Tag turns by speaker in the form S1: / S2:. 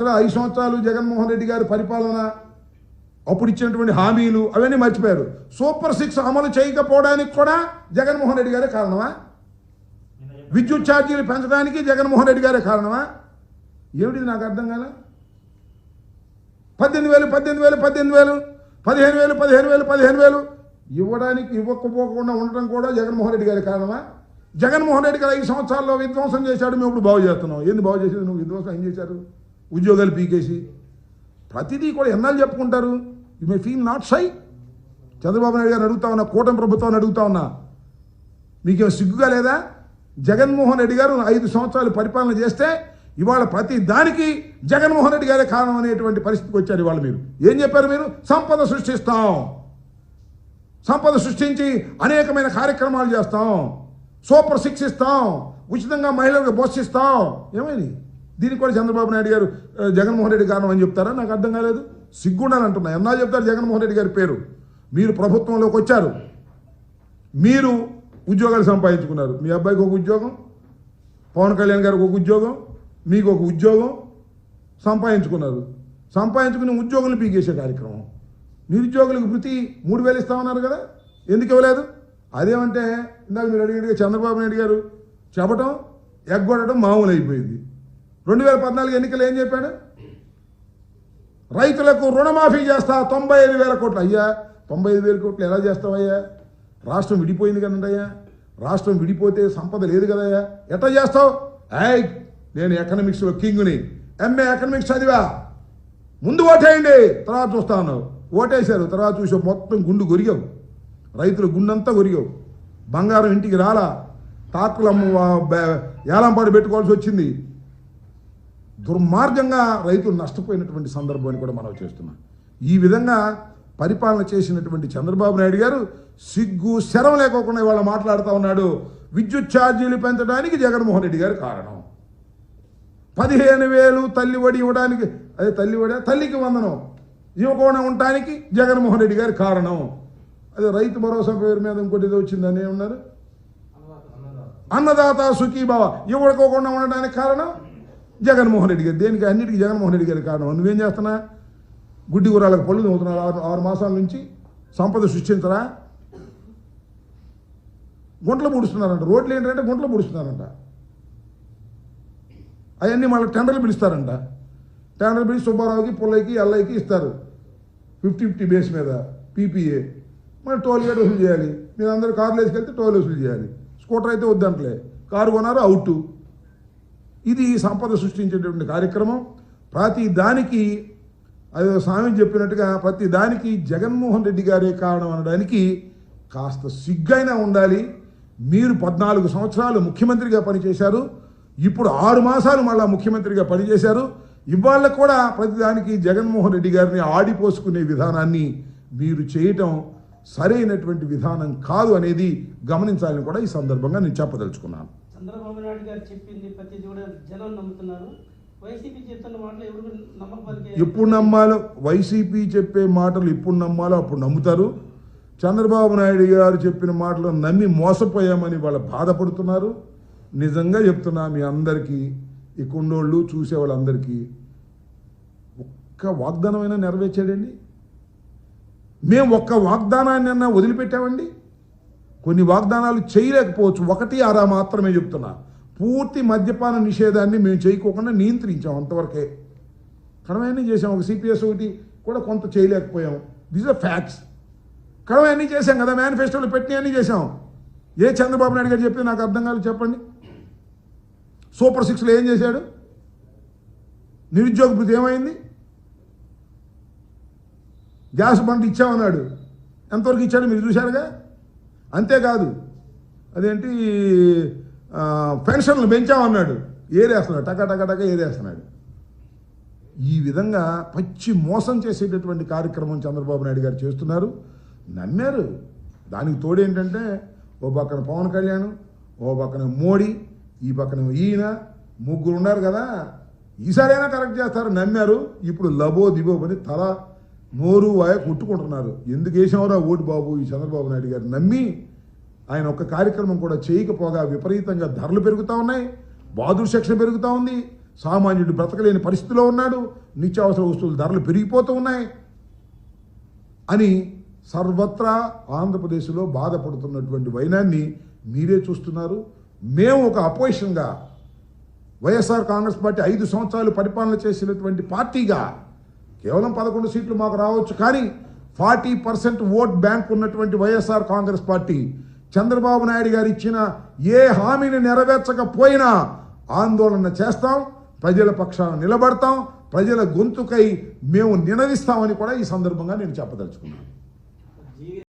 S1: 5 సంవత్సరాలు జగన్మోహన్ రెడ్డి గారి పరిపాలన, అప్పుడు ఇచ్చినటువంటి హామీలు అవన్నీ మర్చిపోయారు. సూపర్ 6 అమలు చేయకపోవడానికి కూడా జగన్మోహన్ రెడ్డి గారే కారణమా? విద్యుత్ ఛార్జీలు పెంచడానికి జగన్మోహన్ రెడ్డి గారే కారణమా? ఏమిటిది నాకు అర్థం కాలే. 18,000 15,000 ఇవ్వడానికి ఇవ్వకపోకుండా ఉండటం కూడా జగన్మోహన్ రెడ్డి గారి కారణమా? జగన్మోహన్ రెడ్డి గారు 5 సంవత్సరాల్లో విధ్వంసం చేశాడు, మేము ఇప్పుడు బాగు చేస్తున్నాం. ఏంది బాగు చేసేది? నువ్వు విధ్వంసం ఏం చేశారు? ఉద్యోగాలు పీకేసి ప్రతిదీ కూడా ఎన్నాళ్ళు చెప్పుకుంటారు. You may feel not shy. Chandrababu Naidu గారిని అడుగుతా ఉన్నా, కూటమి ప్రభుత్వాన్ని అడుగుతా ఉన్నా, మీకేం సిగ్గుగా లేదా? జగన్మోహన్ రెడ్డి గారు 5 సంవత్సరాలు పరిపాలన చేస్తే ఇవాళ ప్రతి దానికి జగన్మోహన్ రెడ్డి గారే కారణం అనేటువంటి పరిస్థితికి వచ్చారు. ఇవాళ మీరు ఏం చెప్పారు? మీరు సంపద సృష్టిస్తాం, సంపద సృష్టించి అనేకమైన కార్యక్రమాలు చేస్తాం, సూపర్ 6 ఇస్తాం, ఉచితంగా మహిళలకు బస్సు ఇస్తాం. ఏమైంది? దీనికి కూడా చంద్రబాబు నాయుడు గారు జగన్మోహన్ రెడ్డి కారణం అని చెప్తారా? నాకు అర్థం కాలేదు. సిగ్గుండాలని అంటున్నా. ఎన్నా చెప్తారు జగన్మోహన్ రెడ్డి గారి పేరు. మీరు ప్రభుత్వంలోకి వచ్చారు, మీరు ఉద్యోగాలు సంపాదించుకున్నారు. మీ అబ్బాయికి ఒక ఉద్యోగం, పవన్ కళ్యాణ్ గారికి ఒక ఉద్యోగం, మీకు ఒక ఉద్యోగం సంపాదించుకున్నారు. సంపాదించుకుని ఉద్యోగులు పీకేసే కార్యక్రమం. నిరుద్యోగులకు ప్రతి 3,000 ఇస్తామన్నారు కదా, ఎందుకు ఇవ్వలేదు? అదేమంటే ఇందాక మీరు అడిగినట్టుగా చంద్రబాబు నాయుడు గారు చెప్పటం, ఎగ్గొట్టడం మామూలు అయిపోయింది. 2014 ఎన్నికలు ఏం చెప్పాడు? రైతులకు రుణమాఫీ చేస్తా 95,000 కోట్లు. అయ్యా 95,000 కోట్లు ఎలా చేస్తావయ్యా? రాష్ట్రం విడిపోయింది కదండి అయ్యా. రాష్ట్రం విడిపోతే సంపద లేదు కదయ్యా, ఎట్లా చేస్తావు? నేను ఎకనామిక్స్లో కింగ్ని, ఎంఏ ఎకనామిక్స్ చదివా, ముందు ఓటేయండి తర్వాత చూస్తాను. ఓటేశారు, తర్వాత చూసే మొత్తం గుండు గొరిగావు, రైతుల గుండంతా గొరిగావు. బంగారం ఇంటికి రాలా, తాకులమ్మ ఏలంపాడు పెట్టుకోవాల్సి వచ్చింది. దుర్మార్గంగా రైతులు నష్టపోయినటువంటి సందర్భాన్ని కూడా మనం చేస్తున్నాం. ఈ విధంగా పరిపాలన చేసినటువంటి చంద్రబాబు నాయుడు గారు సిగ్గు శరం లేకోకుండా ఇవాళ మాట్లాడుతూ ఉన్నాడు. విద్యుత్ ఛార్జీలు పెంచడానికి జగన్మోహన్ రెడ్డి గారు కారణం. 15,000 తల్లివడి ఇవ్వడానికి, అదే తల్లికి వందనం ఇవ్వకుండా ఉండటానికి జగన్మోహన్ రెడ్డి గారి కారణం. అదే రైతు భరోసా పేరు మీద ఇంకోటి ఏదో వచ్చిందని ఏమన్నారు? అన్నదాత సుఖీభావ ఇవ్వకోకుండా ఉండడానికి కారణం జగన్మోహన్ రెడ్డి గారు. దేనికి? అన్నిటికీ జగన్మోహన్ రెడ్డి గారి కారణం. నువ్వేం చేస్తున్నా? గుడ్డి గుర్రాలకు పళ్ళు నవ్వుతున్నారు 6 మాసాల నుంచి. సంపద సృష్టించరా? గుంటలు పూడుస్తున్నారంట. రోడ్లు ఏంటంటే గుంటలు పూడుస్తున్నారంట. అవన్నీ మళ్ళీ టెండర్లు పిలుస్తారంట. టెండర్లు పిలిచి సుబ్బారావుకి, పుల్లయ్యకి, ఎల్లయ్యకి ఇస్తారు 50-50 బేస్ మీద పీపీఏ. మళ్ళీ టోల్ గేట్ వసూలు చేయాలి. మీరు అందరూ కార్లు వేసుకెళ్తే టోల్ వసూలు చేయాలి. స్కూటర్ అయితే వద్దంటలే, కారు కొన్నారు అవుట్. ఇది సంపద సృష్టించేటువంటి కార్యక్రమం. ప్రతి దానికి అదే స్వామి చెప్పినట్టుగా ప్రతి దానికి జగన్మోహన్ రెడ్డి గారే కారణం అనడానికి కాస్త సిగ్గైనా ఉండాలి. మీరు 14 సంవత్సరాలు ముఖ్యమంత్రిగా పనిచేశారు, ఇప్పుడు 6 మాసాలు మళ్ళా ముఖ్యమంత్రిగా పనిచేశారు. ఇవాళ కూడా ప్రతిదానికి జగన్మోహన్ రెడ్డి గారిని ఆడిపోసుకునే విధానాన్ని మీరు చేయటం సరైనటువంటి విధానం కాదు అనేది గమనించాలని కూడా ఈ సందర్భంగా నేను చెప్పదలుచుకున్నాను.
S2: చంద్రబాబు నాయుడు గారు చెప్పింది ప్రతిదీ కూడా జనం నమ్ముతున్నారు. వైసీపీ చెప్తున్న మాటలు ఎవరు నమ్మకపోతే
S1: ఎప్పుడు నమ్మాలో? వైసీపీ చెప్పే మాటలు ఎప్పుడు నమ్మాలో అప్పుడు నమ్ముతారు. చంద్రబాబు నాయుడు గారు చెప్పిన మాటలు నమ్మి మోసపోయామని వాళ్ళు బాధపడుతున్నారు. నిజంగా చెప్తున్నా మీ అందరికీ, ఈ కుండోళ్ళు చూసే వాళ్ళందరికీ, ఒక్క వాగ్దానమైనా నెరవేర్చాడండి? మేము ఒక్క వాగ్దానాన్ని వదిలిపెట్టామండి? కొన్ని వాగ్దానాలు చేయలేకపోవచ్చు, 1-6 మాత్రమే చెప్తున్నా. పూర్తి మద్యపాన నిషేధాన్ని మేము చేయకోకుండా నియంత్రించాం, అంతవరకే. కడమన్నీ చేసాం. ఒక సిపిఎస్ ఒకటి కూడా కొంత చేయలేకపోయాం. These are facts. కడమన్నీ చేసాం కదా, మేనిఫెస్టోలో పెట్టి అన్నీ చేసాం. ఏ చంద్రబాబు నాయుడు గారు చెప్తే నాకు అర్థం కాదు చెప్పండి. సూపర్ 6లో ఏం చేశాడు? నిరుద్యోగ భృతి ఏమైంది? గ్యాస్ బండ్ ఇచ్చామన్నాడు, ఎంతవరకు ఇచ్చాడు మీరు చూశారుగా. అంతేకాదు అదేంటి పెన్షన్లు పెంచామన్నాడు, ఏరేస్తున్నాడు, టక ఏరేస్తున్నాడు. ఈ విధంగా పచ్చి మోసం చేసేటటువంటి కార్యక్రమం చంద్రబాబు నాయుడు గారు చేస్తున్నారు. నమ్మారు. దానికి తోడేంటంటే ఓ పక్కన పవన్ కళ్యాణ్, ఓ పక్కన మోడీ, ఈ పక్కన ఈయన, ముగ్గురు ఉన్నారు కదా. ఈసారైనా కరెక్ట్ చేస్తారు నమ్మారు. ఇప్పుడు లబో దిబో అని తల నోరు వాయ కొట్టుకుంటున్నారు. ఎందుకు వేసామరా ఓటు బాబు ఈ చంద్రబాబు నాయుడు గారు నమ్మి? ఆయన ఒక్క కార్యక్రమం కూడా చేయకపోగా విపరీతంగా ధరలు పెరుగుతూ ఉన్నాయి, బాధుడు శిక్షణ పెరుగుతూ ఉంది, సామాన్యుడు బ్రతకలేని పరిస్థితిలో ఉన్నాడు, నిత్యావసర వస్తువుల ధరలు పెరిగిపోతూ ఉన్నాయి అని సర్వత్రా ఆంధ్రప్రదేశ్లో బాధపడుతున్నటువంటి వైనాన్ని మీరే చూస్తున్నారు. మేము ఒక అపోజిషన్గా వైఎస్ఆర్ కాంగ్రెస్ పార్టీ 5 సంవత్సరాలు పరిపాలన చేసినటువంటి పార్టీగా కేవలం 11 సీట్లు మాకు రావచ్చు, కానీ 40% ఓట్ బ్యాంక్ ఉన్నటువంటి వైఎస్ఆర్ కాంగ్రెస్ పార్టీ చంద్రబాబు నాయుడు గారు ఇచ్చిన ఏ హామీని నెరవేర్చకపోయినా ఆందోళన చేస్తాం, ప్రజల పక్షాన నిలబడతాం, ప్రజల గొంతుకై మేము నినదిస్తామని కూడా ఈ సందర్భంగా నేను చెప్పదలుచుకున్నాను.